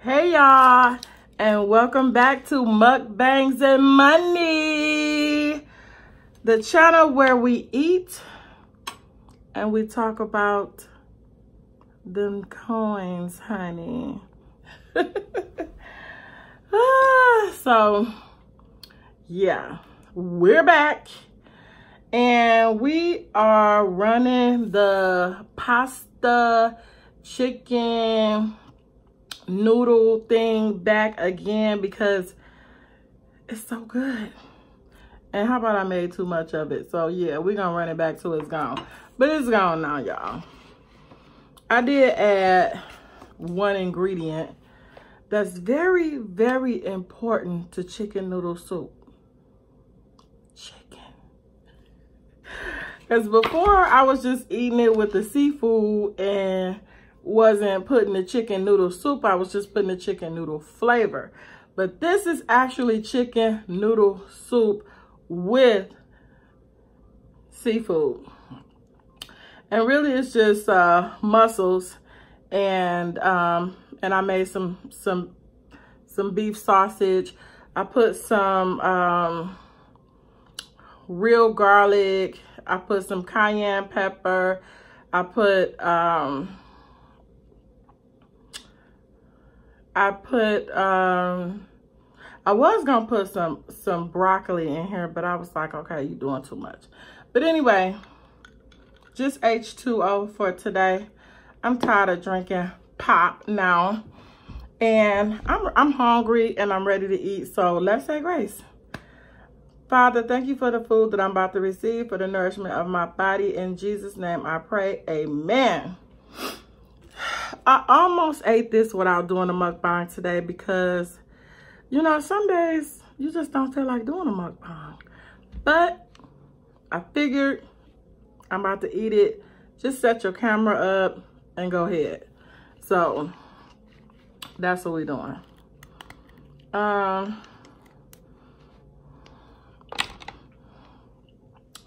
Hey y'all, and welcome back to Mukbangs and Money, the channel where we eat and we talk about them coins, honey. So yeah, we're back and we are running the pasta chicken noodle thing back again because it's so good. And how about I made too much of it? So yeah, we're gonna run it back till it's gone. But it's gone now, y'all. I did add one ingredient that's very, very important to chicken noodle soup. Chicken. Because before I was just eating it with the seafood and wasn't putting the chicken noodle soup, I was just putting the chicken noodle flavor. But this is actually chicken noodle soup with seafood. And really it's just mussels and I made some beef sausage. I put some real garlic. I put some cayenne pepper. I put I was gonna put some broccoli in here, but I was like, okay, you're doing too much. But anyway, just H2O for today. I'm tired of drinking pop now, and I'm hungry and I'm ready to eat. So let's say grace. Father, thank you for the food that I'm about to receive, for the nourishment of my body. In Jesus' name I pray, amen. I almost ate this without doing a mukbang today because, you know, some days you just don't feel like doing a mukbang. But I figured I'm about to eat it. Just set your camera up and go ahead. So that's what we're doing.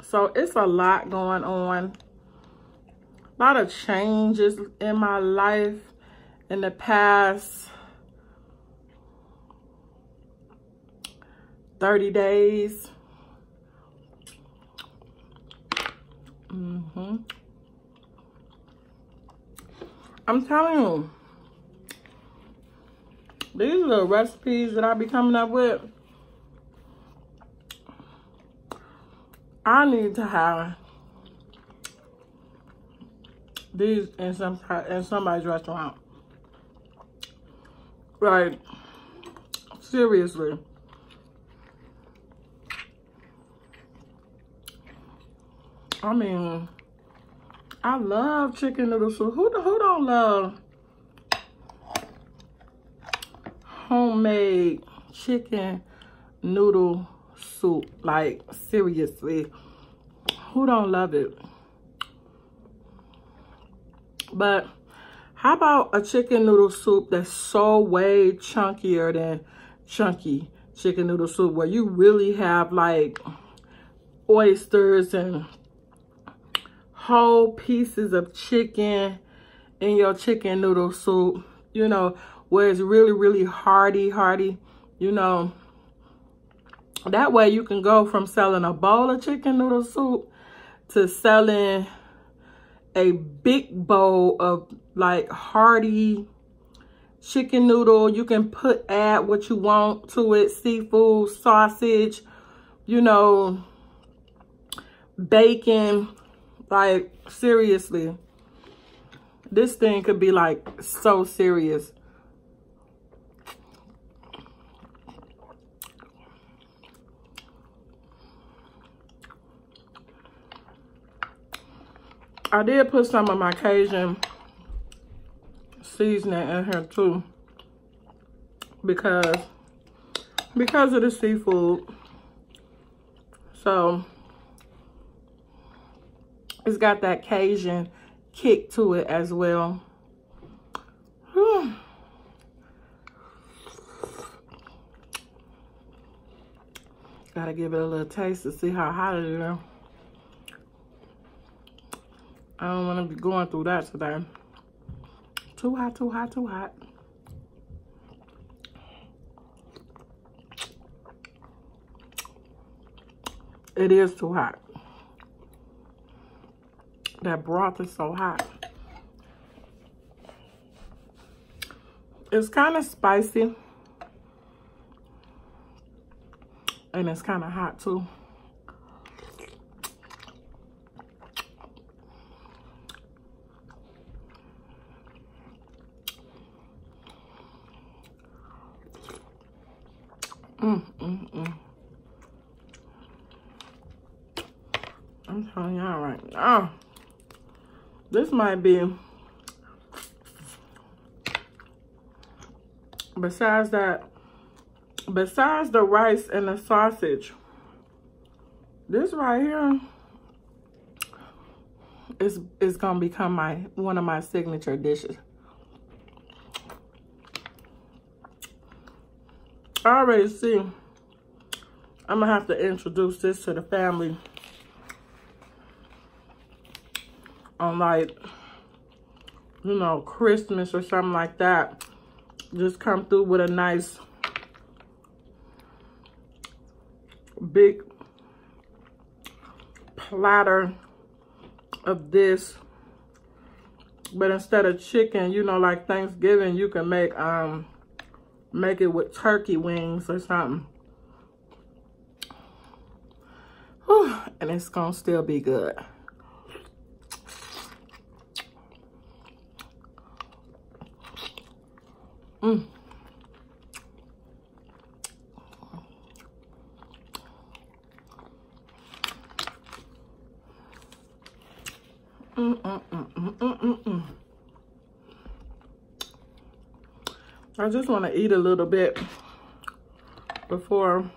So it's a lot going on. A lot of changes in my life in the past 30 days. I'm telling you, these are the recipes that I be coming up with. I need to have these in somebody's restaurant. Like, seriously. I mean, I love chicken noodle soup. Who don't love homemade chicken noodle soup? Like, seriously, who don't love it? But how about a chicken noodle soup that's so way chunkier than chunky chicken noodle soup, where you really have like oysters and whole pieces of chicken in your chicken noodle soup, you know, where it's really, really hearty, you know. That way you can go from selling a bowl of chicken noodle soup to selling a big bowl of like hearty chicken noodle. You can add what you want to it, seafood, sausage, you know, bacon. Like, seriously, this thing could be like so serious. I did put some of my Cajun seasoning in here too, because of the seafood. So it's got that Cajun kick to it as well. Whew. Gotta give it a little taste to see how hot it is. I don't want to be going through that today. Too hot, too hot, too hot. It is too hot. That broth is so hot. It's kind of spicy. And it's kind of hot too. I'm telling y'all right now, this might be, besides the rice and the sausage, this right here is gonna become one of my signature dishes. I already see I'm gonna have to introduce this to the family on, like, you know, Christmas or something like that. Just come through with a nice big platter of this. But instead of chicken, you know, like Thanksgiving, you can make it with turkey wings or something. Whew, and it's gonna still be good. I just want to eat a little bit before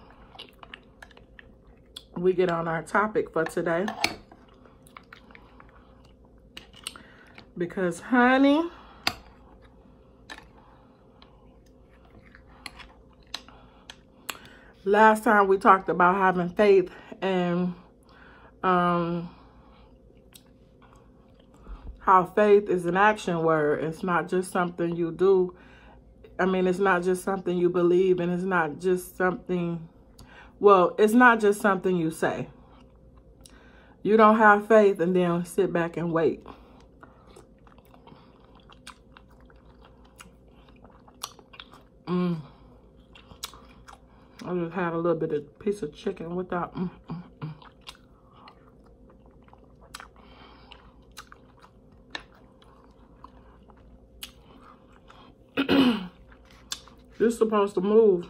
we get on our topic for today. Because, honey, last time we talked about having faith and how faith is an action word. It's not just something you do. I mean, it's not just something you believe, and it's not just something, well, it's not just something you say. You don't have faith and then sit back and wait. I just had a little bit of piece of chicken without. This is supposed to move.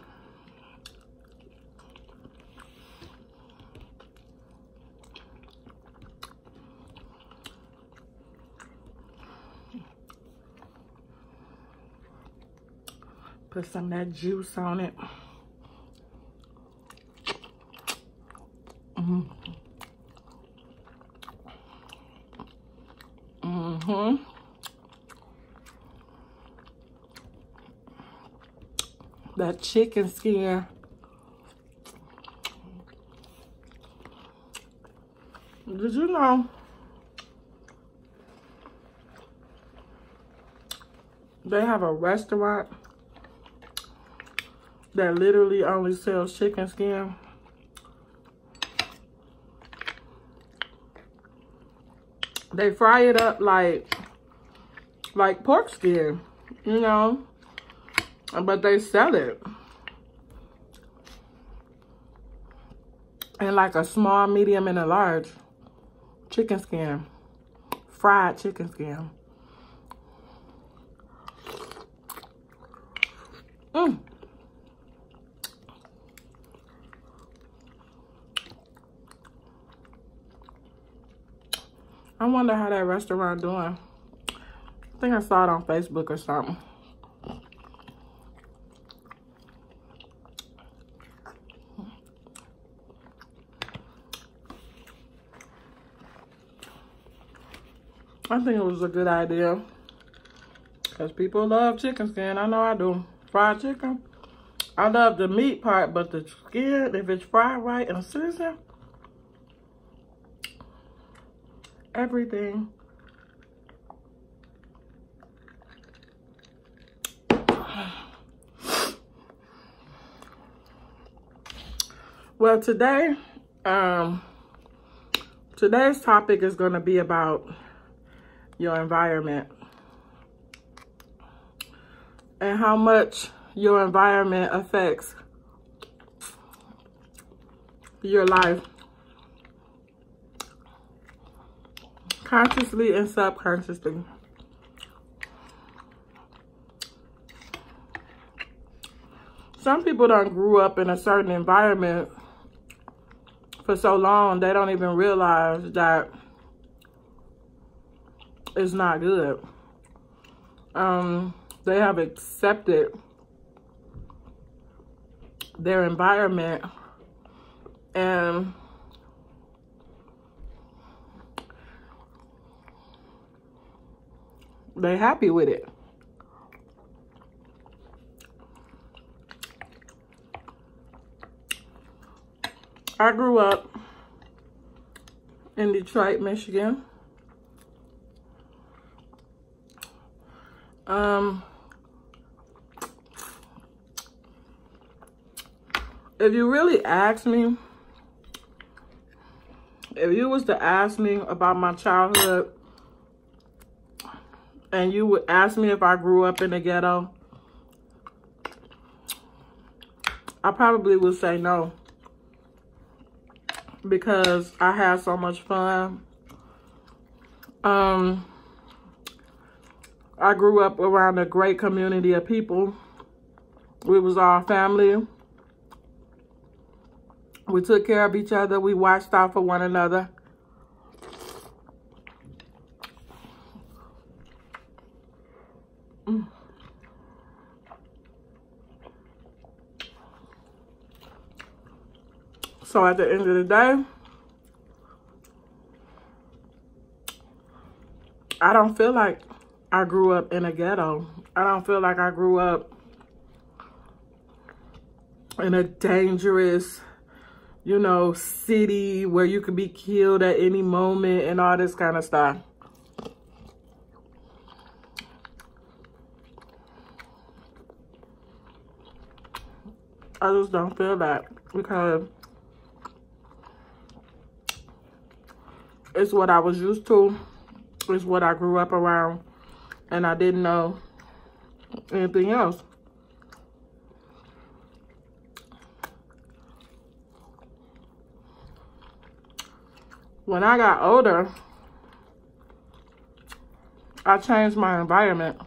Put some of that juice on it. That chicken skin. Did you know they have a restaurant that literally only sells chicken skin? They fry it up like pork skin, you know, but they sell it in like a small, medium, and a large chicken skin, fried chicken skin. I wonder how that restaurant doing. I think I saw it on Facebook or something. I think it was a good idea because people love chicken skin. I know I do. Fried chicken. I love the meat part, but the skin, if it's fried right and seasoned, everything. Well, today Today's topic is going to be about your environment and how much your environment affects your life, consciously and subconsciously. Some people don't grew up in a certain environment for so long, they don't even realize that it's not good. They have accepted their environment and they're happy with it. I grew up in Detroit, Michigan. If you really ask me, if you was to ask me about my childhood and you would ask me if I grew up in the ghetto, I probably would say no. Because I had so much fun. I grew up around a great community of people. We was all family. We took care of each other. We watched out for one another. So at the end of the day, I don't feel like I grew up in a ghetto. I don't feel like I grew up in a dangerous, you know, city where you could be killed at any moment and all this kind of stuff. I just don't feel that because it's what I was used to. It's what I grew up around. And I didn't know anything else. When I got older, I changed my environment.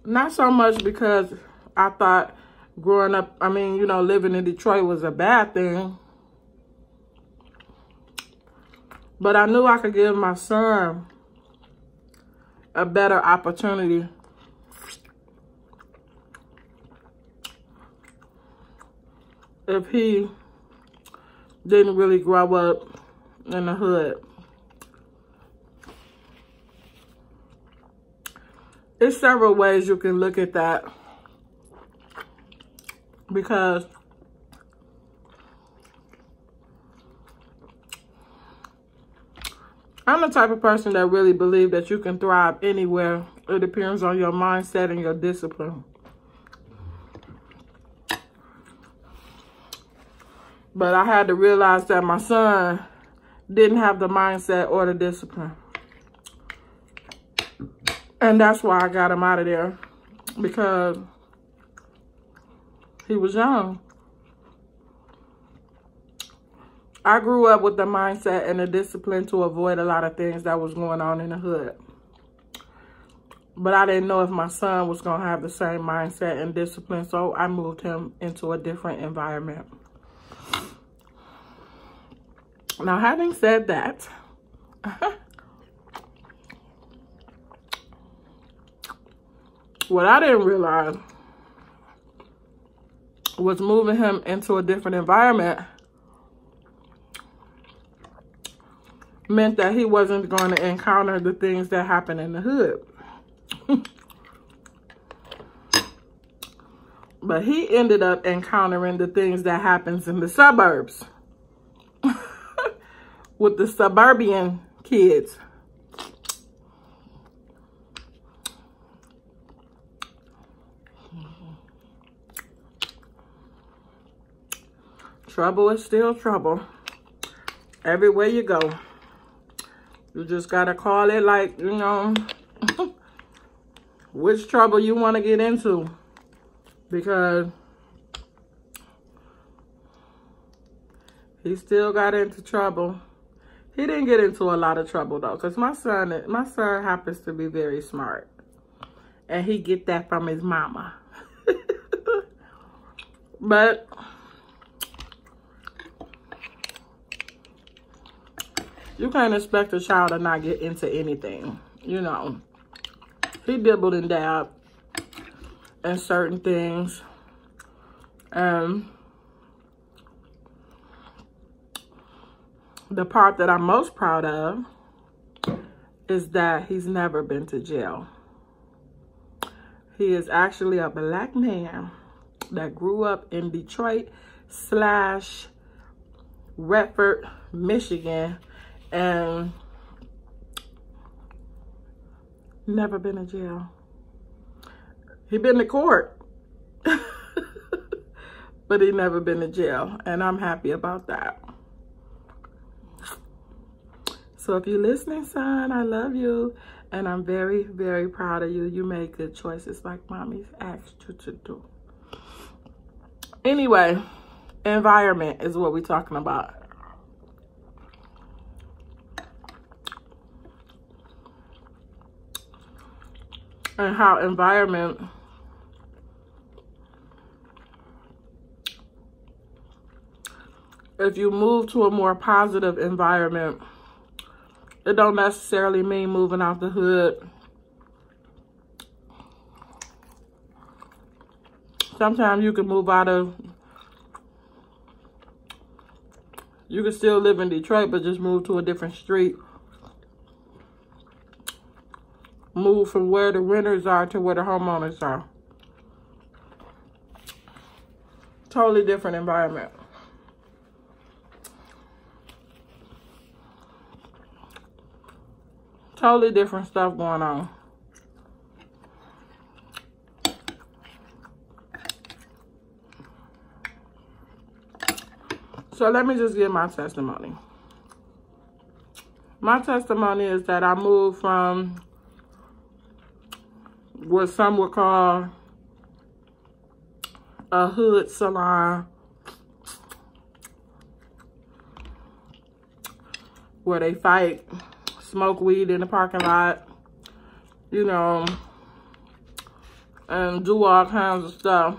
Not so much because I thought growing up, I mean, you know, living in Detroit was a bad thing. But I knew I could give my son a better opportunity. If he didn't really grow up in the hood. There's several ways you can look at that. Because I'm the type of person that really believes that you can thrive anywhere. It depends on your mindset and your discipline. But I had to realize that my son didn't have the mindset or the discipline. And that's why I got him out of there. Because he was young. I grew up with the mindset and the discipline to avoid a lot of things that was going on in the hood. But I didn't know if my son was going to have the same mindset and discipline, so I moved him into a different environment. Now, having said that, what I didn't realize was moving him into a different environment meant that he wasn't going to encounter the things that happen in the hood. But he ended up encountering the things that happens in the suburbs with the suburban kids. trouble is still trouble. Everywhere you go. You just gotta call it like, you know, which trouble you want to get into. Because he still got into trouble. He didn't get into a lot of trouble though, because my son happens to be very smart. And he get that from his mama. But you can't expect a child to not get into anything, you know. He dibbled and dabbed in certain things. The part that I'm most proud of is that he's never been to jail. He is actually a black man that grew up in Detroit / Redford, Michigan, and never been to jail. He been to court, but he never been to jail, and I'm happy about that. So if you're listening, son, I love you, and I'm very, very proud of you. You made good choices like mommy's asked you to do. Anyway, environment is what we're talking about. And how environment if you move to a more positive environment, it don't necessarily mean moving out the hood. Sometimes you can move out of, you can still live in Detroit, but just move to a different street. Move from where the renters are to where the homeowners are. Totally different environment. Totally different stuff going on. So let me just give my testimony. My testimony is that I moved from what some would call a hood salon, where they fight, smoke weed in the parking lot, you know, and do all kinds of stuff.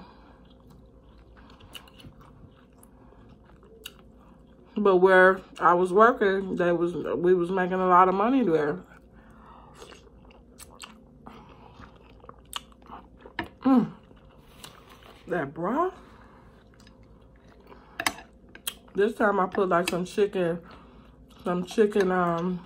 But where I was working, we was making a lot of money there. That broth. This time I put like some chicken, the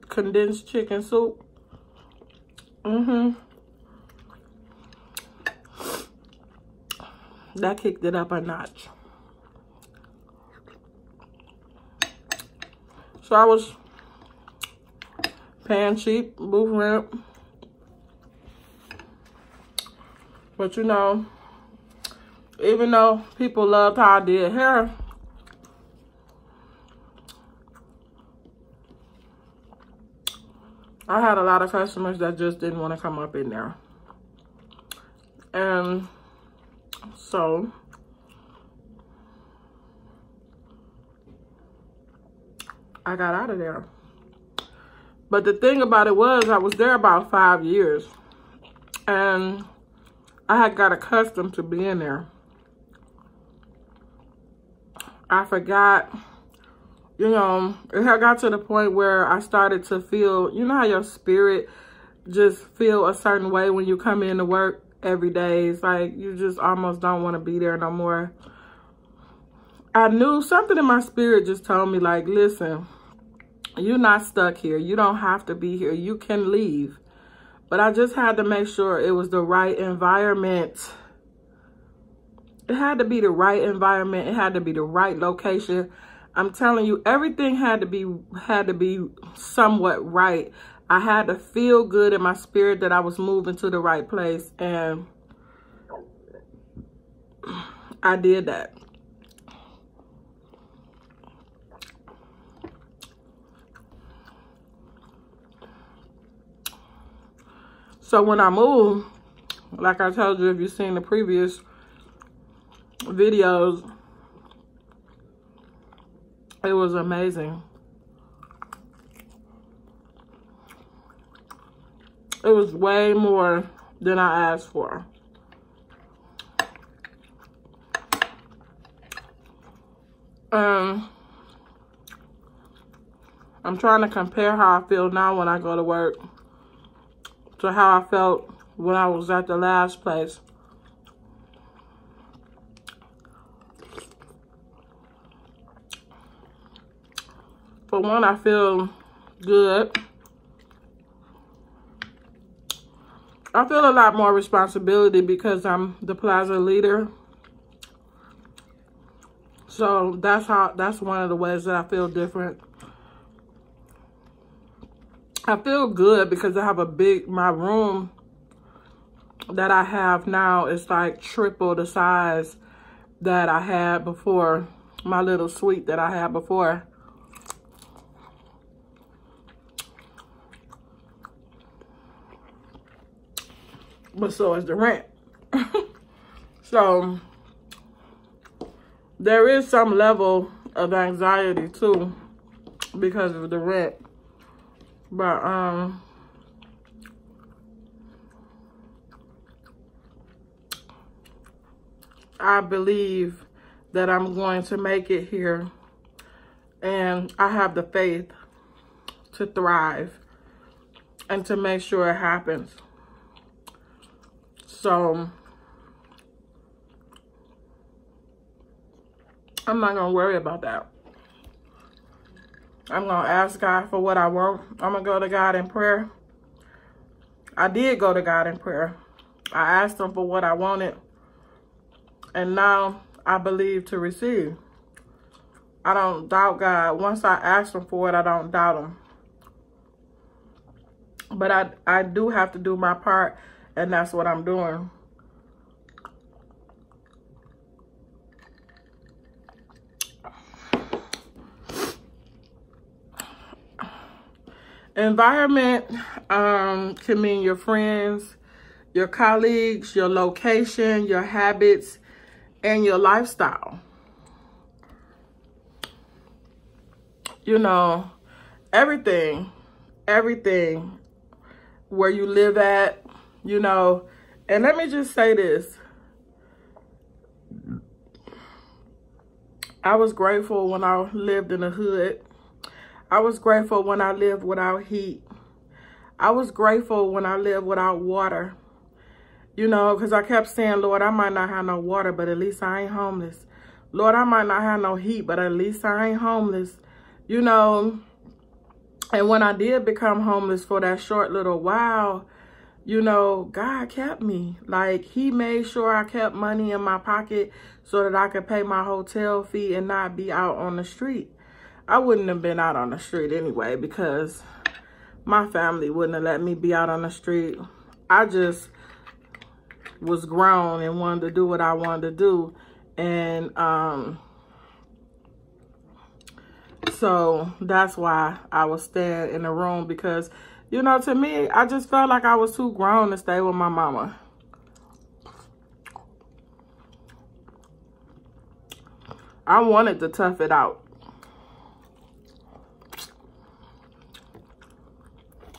condensed chicken soup. That kicked it up a notch. So I was paying cheap, booth rent. But you know, even though people loved how I did hair, I had a lot of customers that just didn't want to come up in there. And so I got out of there. But the thing about it was, I was there about 5 years. And I had got accustomed to being there. I forgot, you know, it had got to the point where I started to feel, you know how your spirit just feel a certain way when you come into work every day. It's like you just almost don't want to be there no more. I knew something in my spirit just told me, like, listen, you're not stuck here. You don't have to be here. You can leave. But I just had to make sure it was the right environment. It had to be the right environment. It had to be the right location. I'm telling you, everything had to be somewhat right. I had to feel good in my spirit that I was moving to the right place, and I did that. So when I moved, like I told you, if you've seen the previous videos, it was amazing. It was way more than I asked for. I'm trying to compare how I feel now when I go to work to how I felt when I was at the last place. For one, I feel good. I feel a lot more responsibility because I'm the plaza leader. So that's one of the ways that I feel different. I feel good because I have my room that I have now is like triple the size that I had before, my little suite that I had before. But so is the rent. So there is some level of anxiety too because of the rent. But I believe that I'm going to make it here, and I have the faith to thrive and to make sure it happens. So I'm not gonna worry about that. I'm gonna ask God for what I want. I'm gonna go to God in prayer. I did go to God in prayer. I asked him for what I wanted, and now I believe to receive. I don't doubt God. Once I ask him for it, I don't doubt him. But I do have to do my part, and that's what I'm doing. Environment can mean your friends, your colleagues, your location, your habits, and your lifestyle. You know, everything where you live at, you know. And let me just say this. I was grateful when I lived in the hood. I was grateful when I lived without heat. I was grateful when I lived without water. You know, because I kept saying, Lord, I might not have no water, but at least I ain't homeless. Lord, I might not have no heat, but at least I ain't homeless. You know, and when I did become homeless for that short little while, you know, God kept me. Like, he made sure I kept money in my pocket so that I could pay my hotel fee and not be out on the street. I wouldn't have been out on the street anyway because my family wouldn't have let me be out on the street. I just was grown and wanted to do what I wanted to do. And so that's why I was staying in the room because, you know, to me, I just felt like I was too grown to stay with my mama. I wanted to tough it out.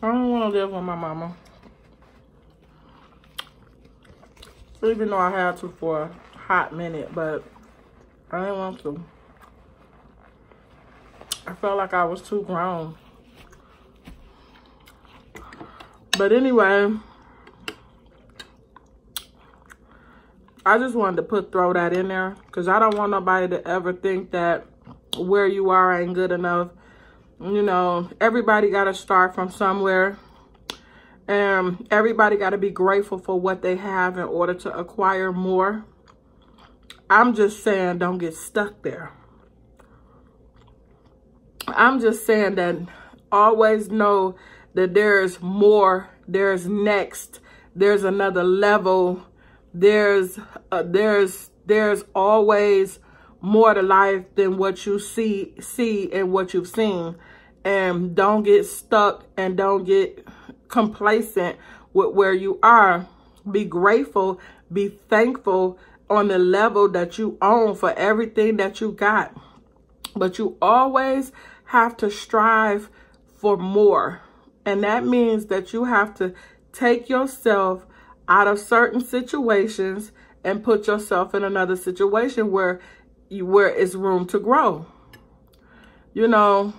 I don't want to live with my mama. Even though I had to for a hot minute, but I didn't want to. I felt like I was too grown. But anyway, I just wanted to throw that in there because I don't want nobody to ever think that where you are ain't good enough. You know, everybody got to start from somewhere. And everybody got to be grateful for what they have in order to acquire more. I'm just saying don't get stuck there. I'm just saying that always know that there's more, there's next, there's another level, there's always more to life than what you see and what you've seen. And don't get stuck and don't get complacent with where you are. Be grateful, be thankful on the level that you own for everything that you got. But you always have to strive for more. And that means that you have to take yourself out of certain situations and put yourself in another situation where it's room to grow. You know,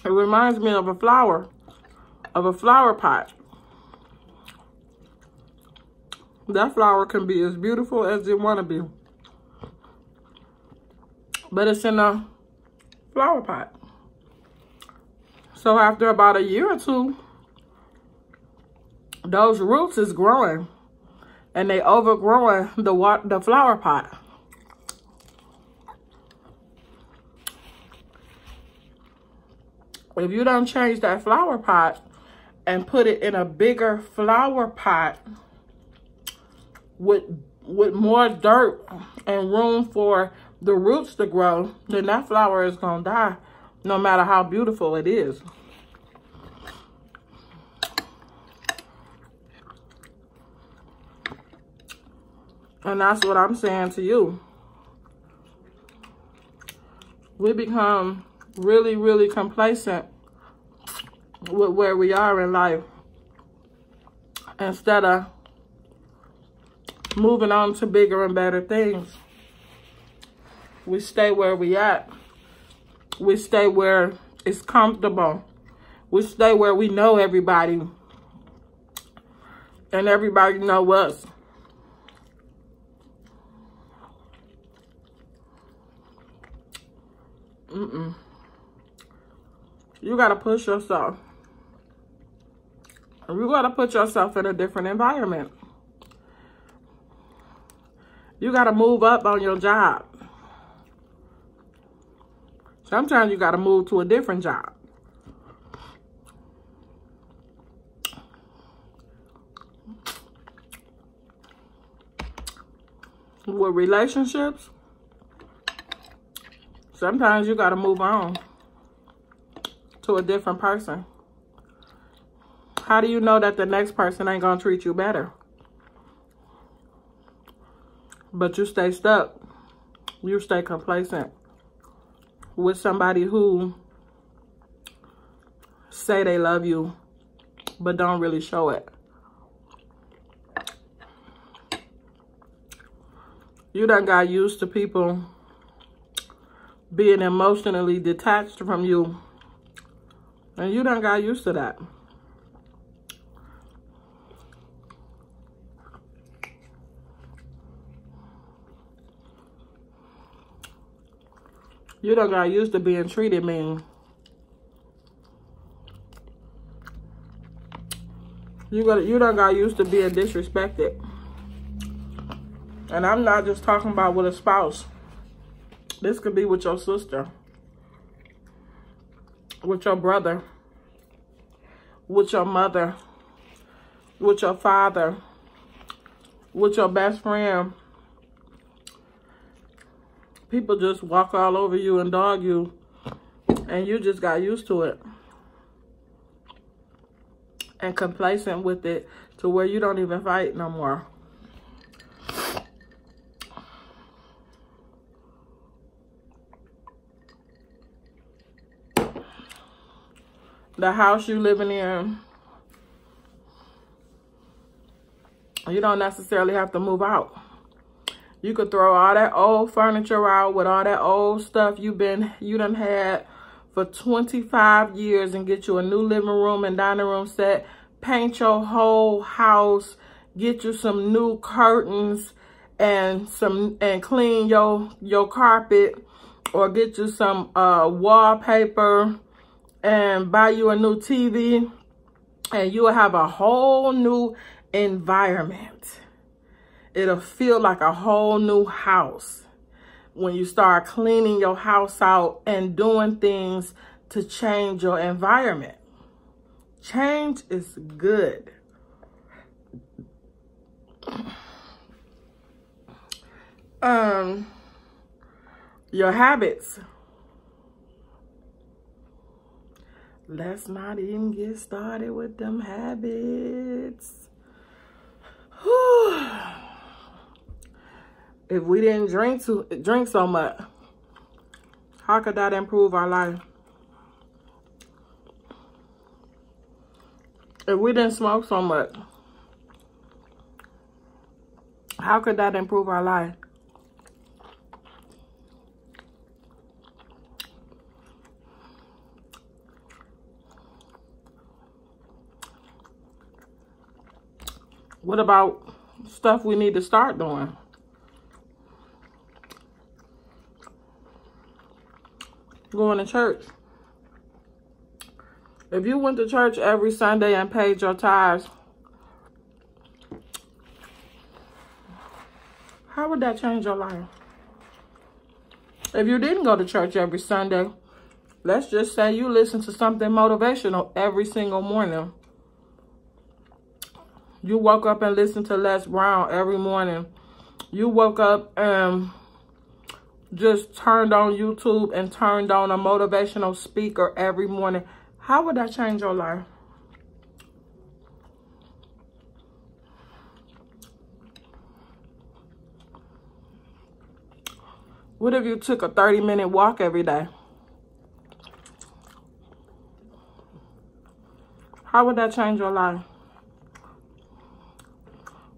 it reminds me of a flower pot. That flower can be as beautiful as it want to be, but it's in a flower pot. So after about a year or two, those roots is growing and they overgrowing the flower pot. If you don't change that flower pot and put it in a bigger flower pot with more dirt and room for the roots to grow, then that flower is gonna die, no matter how beautiful it is. And that's what I'm saying to you. We become really, really complacent with where we are in life instead of moving on to bigger and better things. We stay where we at. We stay where it's comfortable. We stay where we know everybody and everybody know us. You gotta push yourself. You gotta put yourself in a different environment. You gotta move up on your job. Sometimes you gotta move to a different job. With relationships, sometimes you gotta move on to a different person. How do you know that the next person ain't gonna treat you better? But you stay stuck. You stay complacent with somebody who say they love you, but don't really show it. You done got used to people being emotionally detached from you. And you done got used to that. You done got used to being treated mean. You done got used to being disrespected. And I'm not just talking about with a spouse. This could be with your sister, with your brother, with your mother, with your father, with your best friend. People just walk all over you and dog you, and you just got used to it and complacent with it to where you don't even fight no more. The house you living in, you don't necessarily have to move out. You could throw all that old furniture out with all that old stuff you done had for 25 years and get you a new living room and dining room set. Paint your whole house. Get you some new curtains and clean your carpet, or get you some wallpaper and buy you a new TV, and you will have a whole new environment. It'll feel like a whole new house. when you start cleaning your house out and doing things to change your environment. Change is good. Your habits. Let's not even get started with them habits. If we didn't drink so much, how could that improve our life? If we didn't smoke so much, how could that improve our life? What about stuff we need to start doing? Going to church. If you went to church every Sunday and paid your tithes, how would that change your life? If you didn't go to church every Sunday, let's just say you listen to something motivational every single morning. You woke up and listened to Les Brown every morning. You woke up and just turned on YouTube and turned on a motivational speaker every morning. How would that change your life? What if you took a 30-minute walk every day? How would that change your life?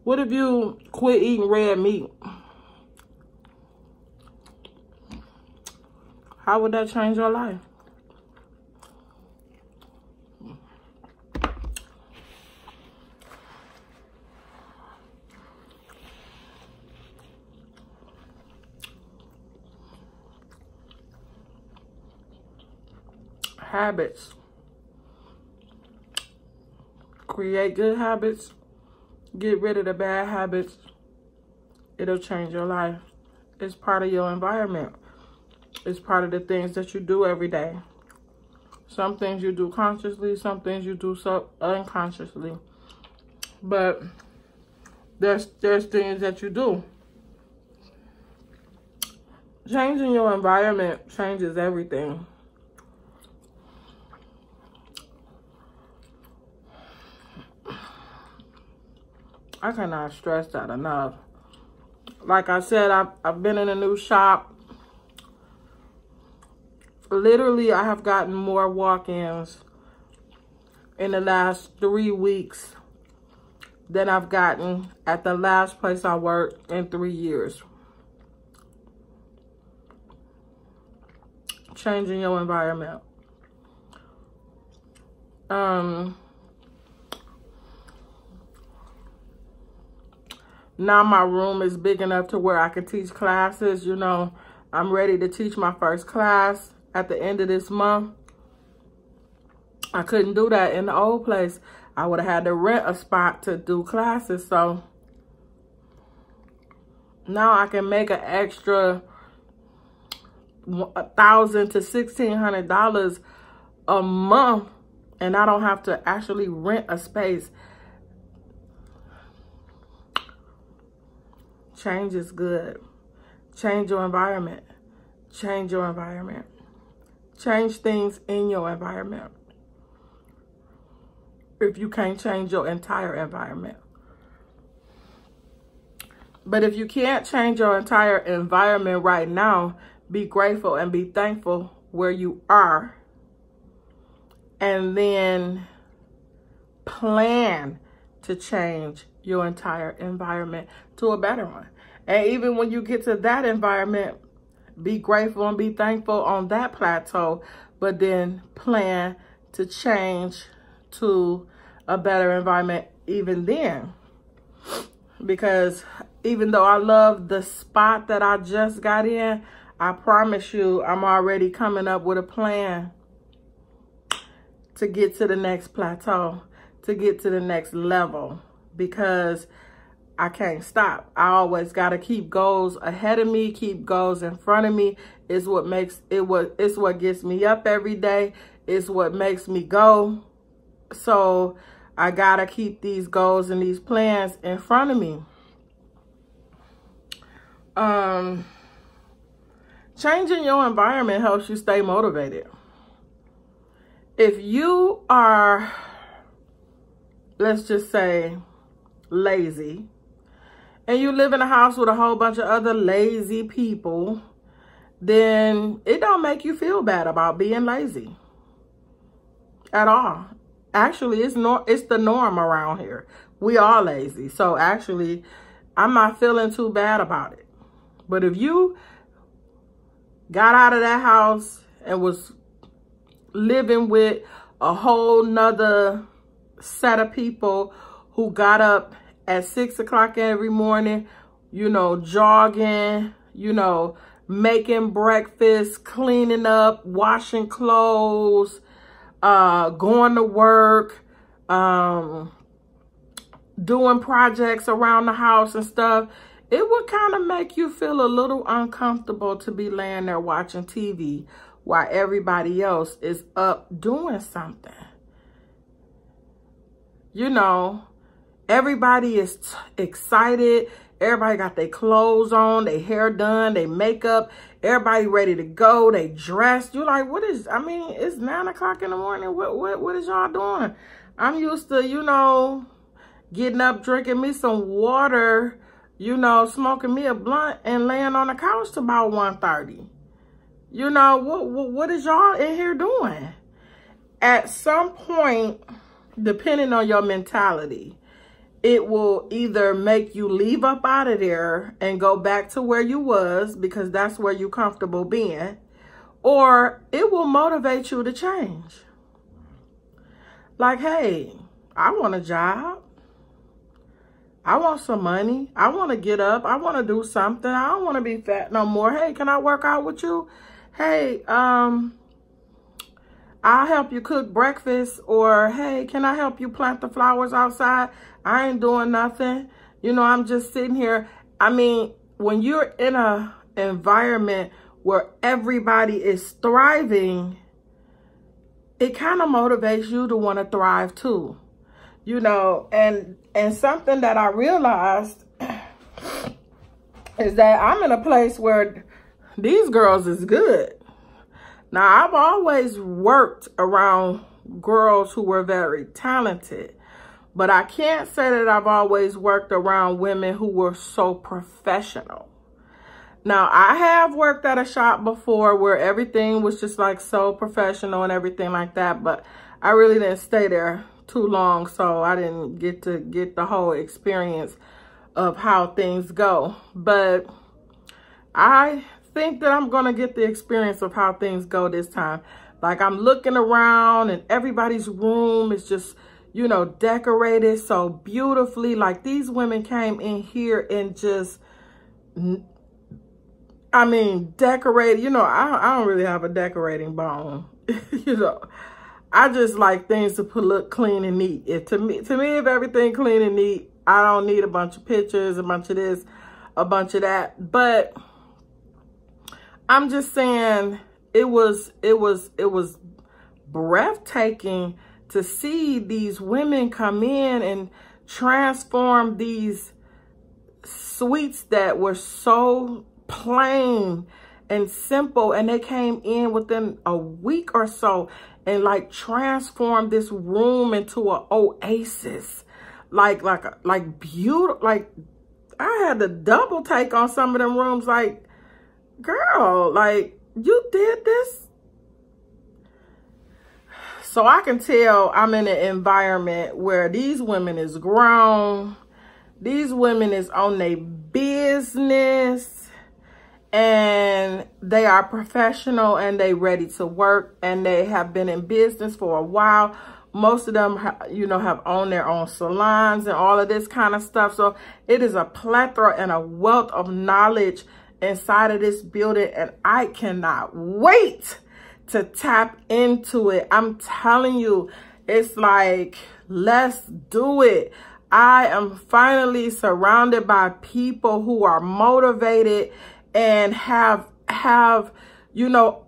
What if you quit eating red meat? How would that change your life? Habits. Create good habits. Get rid of the bad habits. It'll change your life. It's part of your environment. It's part of the things that you do every day. Some things you do consciously, some things you do so unconsciously. But there's things that you do. Changing your environment changes everything. I cannot stress that enough. Like I said, I've been in a new shop. Literally, I have gotten more walk-ins in the last 3 weeks than I've gotten at the last place I worked in 3 years. Changing your environment. Now my room is big enough to where I can teach classes. You know, I'm ready to teach my first class at the end of this month. I couldn't do that in the old place. I would have had to rent a spot to do classes. So now I can make an extra $1,000 to $1,600 a month, and I don't have to actually rent a space. Change is good. Change your environment. Change your environment. Change things in your environment. If you can't change your entire environment. But if you can't change your entire environment right now, be grateful and be thankful where you are. And then plan to change your entire environment to a better one. And even when you get to that environment, be grateful and be thankful on that plateau, but then plan to change to a better environment even then. Because even though I love the spot that I just got in, I promise you I'm already coming up with a plan to get to the next plateau, to get to the next level. Because I can't stop. I always got to keep goals ahead of me, keep goals in front of me. It's what makes it it's what gets me up every day. It's what makes me go. So I got to keep these goals and these plans in front of me. Changing your environment helps you stay motivated. If you are, let's just say, lazy, and you live in a house with a whole bunch of other lazy people, then it don't make you feel bad about being lazy at all. Actually, it's the norm around here. We are lazy. So actually, I'm not feeling too bad about it. But if you got out of that house and was living with a whole nother set of people who got up at 6 o'clock every morning, you know, jogging, you know, making breakfast, cleaning up, washing clothes, going to work, doing projects around the house and stuff, it would kind of make you feel a little uncomfortable to be laying there watching TV while everybody else is up doing something. You know, everybody is excited. Everybody got their clothes on, their hair done, their makeup. Everybody ready to go. They dressed. You're like, what is, I mean, it's 9 o'clock in the morning. What is y'all doing? I'm used to, you know, getting up, drinking me some water, you know, smoking me a blunt and laying on the couch till about 1:30. You know, what is y'all in here doing? At some point, depending on your mentality, it will either make you leave up out of there and go back to where you was because that's where you're comfortable being, or it will motivate you to change. Like, hey, I want a job. I want some money. I want to get up. I want to do something. I don't want to be fat no more. Hey, can I work out with you? Hey, I'll help you cook breakfast. Or, hey, can I help you plant the flowers outside? I ain't doing nothing. You know, I'm just sitting here. I mean, when you're in an environment where everybody is thriving, it kind of motivates you to want to thrive too. You know, and something that I realized is that I'm in a place where these girls is good. Now, I've always worked around girls who were very talented, but I can't say that I've always worked around women who were so professional. Now, I have worked at a shop before where everything was just like so professional and everything like that, but I really didn't stay there too long, so I didn't get to get the whole experience of how things go. But I think that I'm gonna get the experience of how things go this time. Like, I'm looking around and everybody's room is just, you know, decorated so beautifully. Like, these women came in here and just, I mean, decorated. You know, I don't really have a decorating bone. You know, I just like things to look clean and neat. To me, if everything clean and neat, I don't need a bunch of pictures, a bunch of this, a bunch of that. But I'm just saying, it was breathtaking to see these women come in and transform these sweets that were so plain and simple, and they came in within a week or so and like transformed this room into an oasis. Like beautiful. Like, I had to double take on some of them rooms. Like, girl, like, you did this? So I can tell I'm in an environment where these women is grown. These women is on their business. And they are professional and they ready to work, and they have been in business for a while. Most of them, you know, have owned their own salons and all of this kind of stuff. So it is a plethora and a wealth of knowledge inside of this building, and I cannot wait to tap into it. I'm telling you, it's like, let's do it. I am finally surrounded by people who are motivated and have, you know,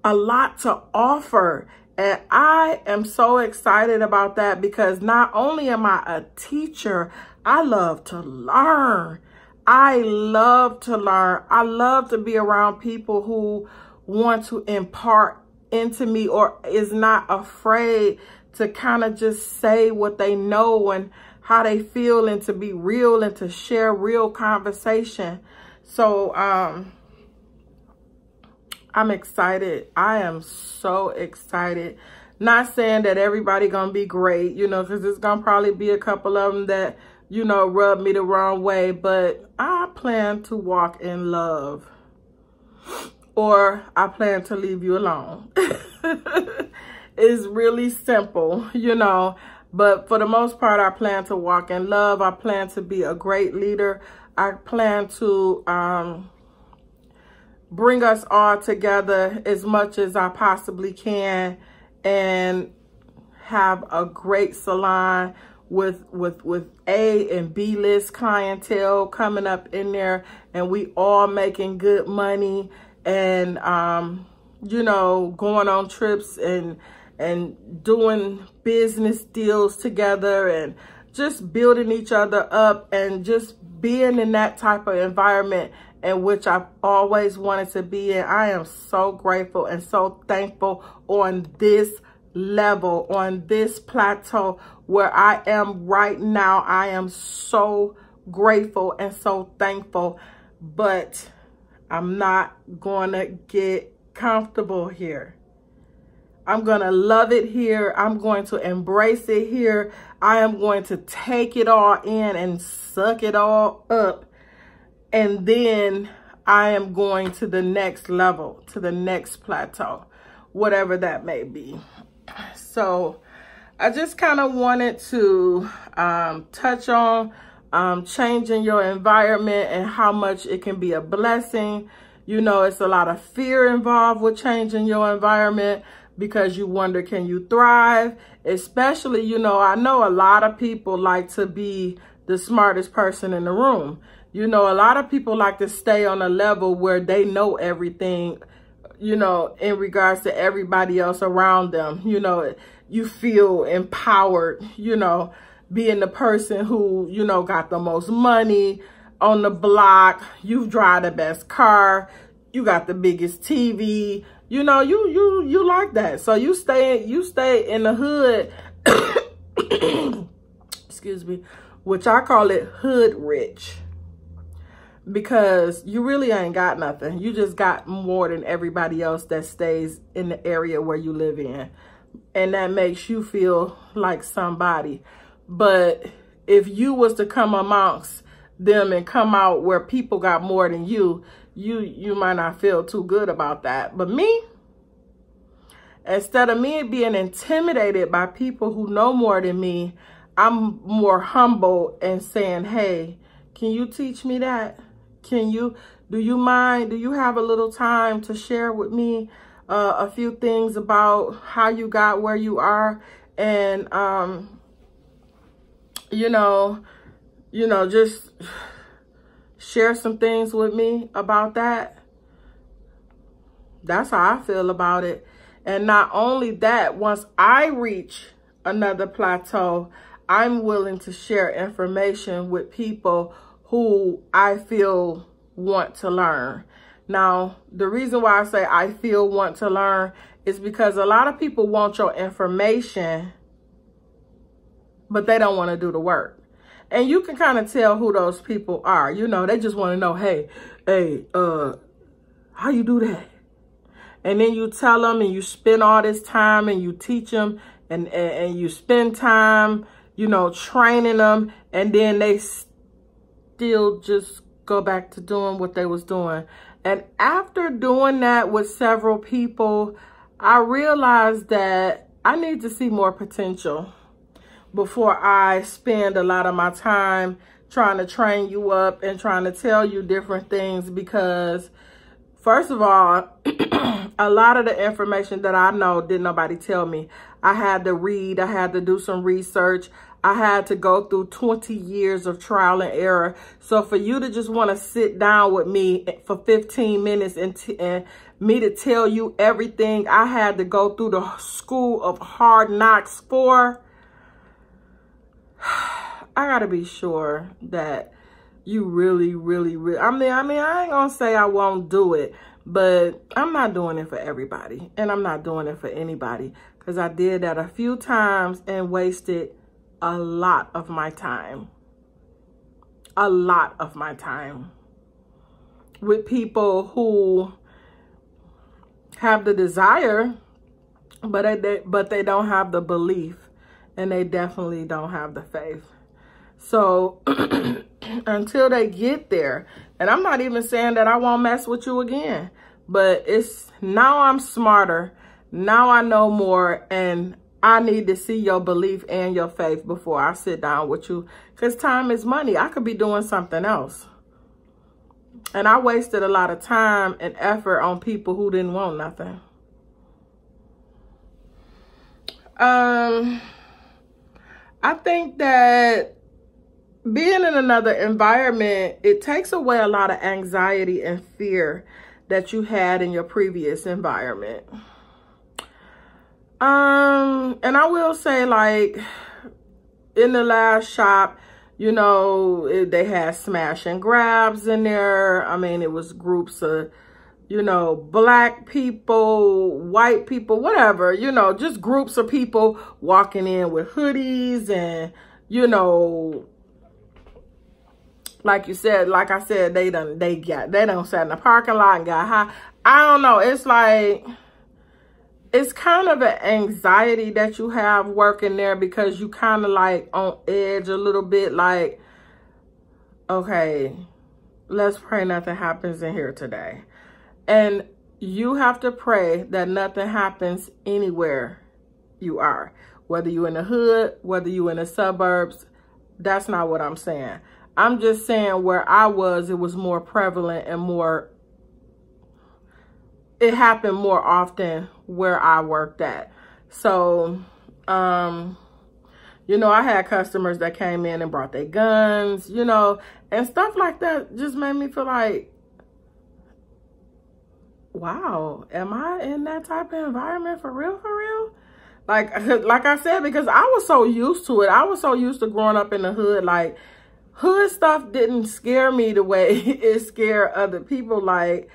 a lot to offer. And I am so excited about that, because not only am I a teacher, I love to learn. I love to learn. I love to be around people who want to impart into me, or is not afraid to kind of just say what they know and how they feel, and to be real and to share real conversation. So I'm excited. I am so excited. Not saying that everybody gonna be great, you know, because there's gonna probably be a couple of them that, you know, rub me the wrong way, but I plan to walk in love, or I plan to leave you alone. It's really simple, you know, but for the most part, I plan to walk in love. I plan to be a great leader. I plan to bring us all together as much as I possibly can, and have a great salon with A and B list clientele coming up in there, and we all making good money, and you know, going on trips and doing business deals together, and just building each other up, and just being in that type of environment in which I've always wanted to be in. I am so grateful and so thankful on this level, on this plateau where I am right now. I am so grateful and so thankful, but I'm not gonna get comfortable here. I'm gonna love it here. I'm going to embrace it here. I am going to take it all in and suck it all up. And then I am going to the next level, to the next plateau, whatever that may be. So I just kind of wanted to touch on changing your environment and how much it can be a blessing. You know, it's a lot of fear involved with changing your environment, because you wonder, can you thrive? Especially, you know, I know a lot of people like to be the smartest person in the room. You know, a lot of people like to stay on a level where they know everything, you know, in regards to everybody else around them. You know, you feel empowered, you know, being the person who, you know, got the most money on the block. You drive the best car. You got the biggest TV. You know, you like that. So you stay in the hood, excuse me, which I call it hood rich. Because you really ain't got nothing. You just got more than everybody else that stays in the area where you live in. And that makes you feel like somebody. But if you was to come amongst them and come out where people got more than you, you might not feel too good about that. But me, instead of me being intimidated by people who know more than me, I'm more humble and saying, hey, can you teach me that? Do you mind? Do you have a little time to share with me a few things about how you got where you are? And, you know, just share some things with me about that. That's how I feel about it. And not only that, once I reach another plateau, I'm willing to share information with people who I feel want to learn. Now, the reason why I say I feel want to learn is because a lot of people want your information, but they don't want to do the work. And you can kind of tell who those people are. You know, they just want to know, hey, how you do that? And then you tell them, and you spend all this time, and you teach them, and you spend time, you know, training them, and then they still just go back to doing what they was doing. And after doing that with several people, I realized that I need to see more potential before I spend a lot of my time trying to train you up and trying to tell you different things, because First of all, a lot of the information that I know didn't nobody tell me. I had to read. I had to do some research. I had to go through 20 years of trial and error. So for you to just want to sit down with me for 15 minutes and me to tell you everything I had to go through the school of hard knocks for, I got to be sure that you really, I mean, I ain't gonna say I won't do it, but I'm not doing it for everybody, and I'm not doing it for anybody, because I did that a few times and wasted a lot of my time. A lot of my time with people who have the desire, but they don't have the belief, and they definitely don't have the faith. So until they get there, and I'm not even saying that I won't mess with you again, but it's now I'm smarter. Now I know more, and I need to see your belief and your faith before I sit down with you, because time is money. I could be doing something else. And I wasted a lot of time and effort on people who didn't want nothing. I think that being in another environment, it takes away a lot of anxiety and fear that you had in your previous environment. And I will say, like, in the last shop, you know, they had smash and grabs in there. I mean, it was groups of, you know, black people, white people, whatever, you know, just groups of people walking in with hoodies and, you know, like you said, like I said, they done sat in the parking lot and got high. I don't know. It's like, it's kind of an anxiety that you have working there, because you kind of like on edge a little bit, like, okay, let's pray nothing happens in here today. And you have to pray that nothing happens anywhere you are, whether you in the hood, whether you in the suburbs. That's not what I'm saying. I'm just saying where I was, it was more prevalent and more, it happened more often where I worked at. So, you know, I had customers that came in and brought their guns, you know, and stuff like that just made me feel like, wow, am I in that type of environment for real, for real? Like I said, because I was so used to it. I was so used to growing up in the hood. Like, hood stuff didn't scare me the way it scared other people. Like,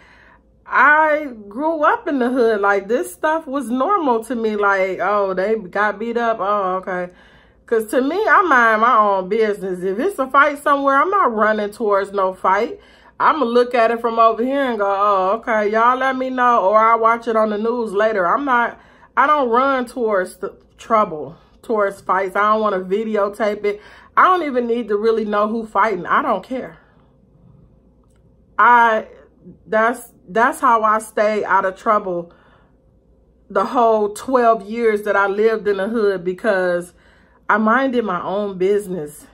I grew up in the hood. Like, this stuff was normal to me. Like, oh, they got beat up. Oh, okay. Because to me, I mind my own business. If it's a fight somewhere, I'm not running towards no fight. I'm going to look at it from over here and go, oh, okay, y'all let me know, or I'll watch it on the news later. I don't run towards the trouble, towards fights. I don't want to videotape it. I don't even need to really know who fighting. I don't care. That's how I stay out of trouble the whole 12 years that I lived in the hood, because I minded my own business.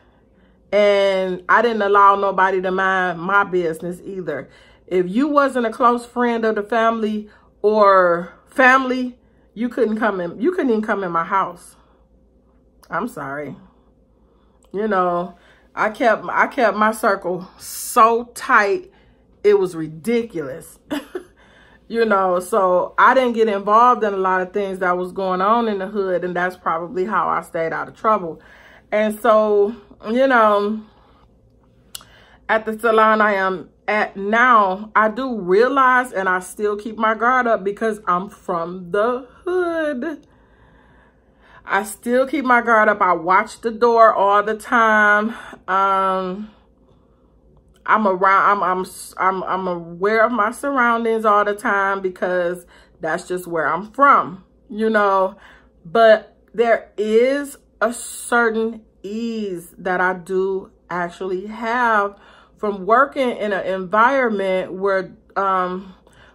And I didn't allow nobody to mind my business either. If you wasn't a close friend of the family or family, you couldn't even come in my house. I'm sorry. You know, I kept my circle so tight, it was ridiculous. You know, so I didn't get involved in a lot of things that was going on in the hood, and that's probably how I stayed out of trouble. And so, you know, at the salon I am at now, I do realize, and I still keep my guard up because I'm from the hood. I still keep my guard up. I watch the door all the time. I'm aware of my surroundings all the time, because that's just where I'm from, you know. But there is a certain ease that I do actually have from working in an environment where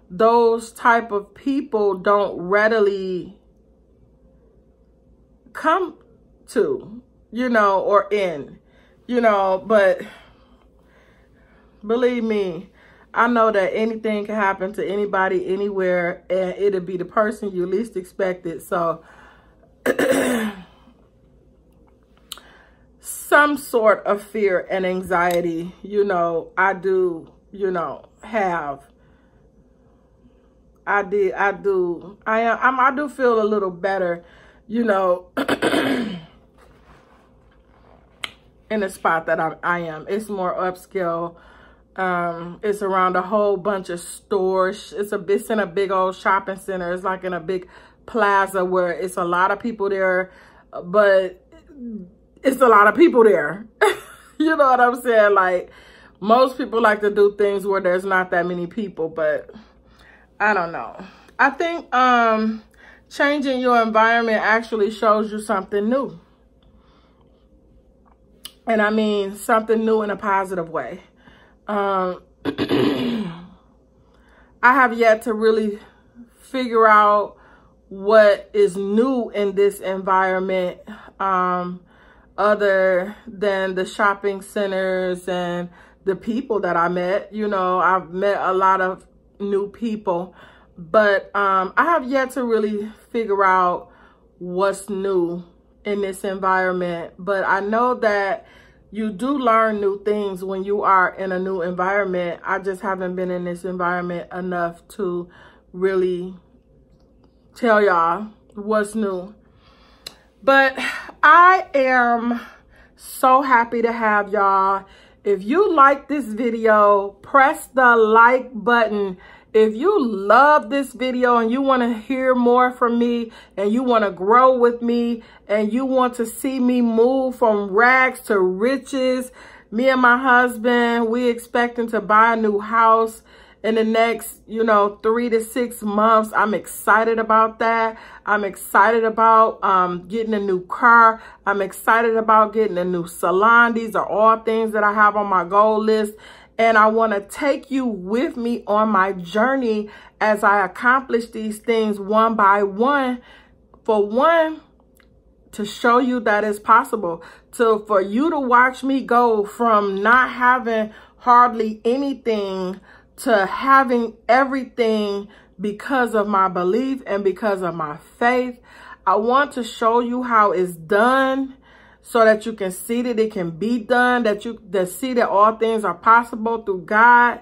those type of people don't readily come to, you know, or in, you know. But believe me, I know that anything can happen to anybody, anywhere, and it'll be the person you least expect it. So some sort of fear and anxiety, you know, I do, you know, have. I do feel a little better, you know, in the spot that I am. It's more upscale. It's around a whole bunch of stores. It's in a big old shopping center. It's like in a big plaza where it's a lot of people there, but it's a lot of people there. You know what I'm saying? Like, most people like to do things where there's not that many people, but I don't know. I think changing your environment actually shows you something new. And I mean something new in a positive way. I have yet to really figure out what is new in this environment, other than the shopping centers and the people that I met. You know, I've met a lot of new people, but I have yet to really figure out what's new in this environment. But I know that you do learn new things when you are in a new environment. I just haven't been in this environment enough to really tell y'all what's new. But I am so happy to have y'all. If you like this video, press the like button. If you love this video and you want to hear more from me and you want to grow with me and you want to see me move from rags to riches, me and my husband, we expecting to buy a new house in the next, you know, 3 to 6 months. I'm excited about that. I'm excited about getting a new car. I'm excited about getting a new salon. These are all things that I have on my goal list. And I want to take you with me on my journey as I accomplish these things one by one. For one, to show you that it's possible. For you to watch me go from not having hardly anything to having everything because of my belief and because of my faith. I want to show you how it's done so that you can see that it can be done, that see that all things are possible through God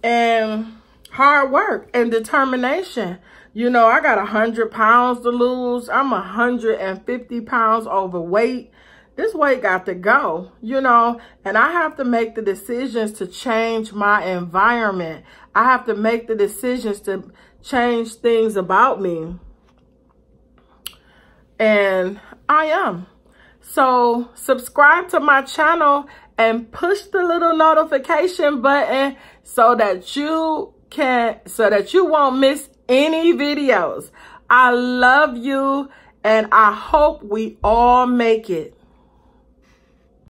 and hard work and determination. You know, I got 100 pounds to lose. I'm 150 pounds overweight. This weight got to go, you know, and I have to make the decisions to change my environment. I have to make the decisions to change things about me. And I am. So subscribe to my channel and push the little notification button so that you won't miss any videos. I love you and I hope we all make it.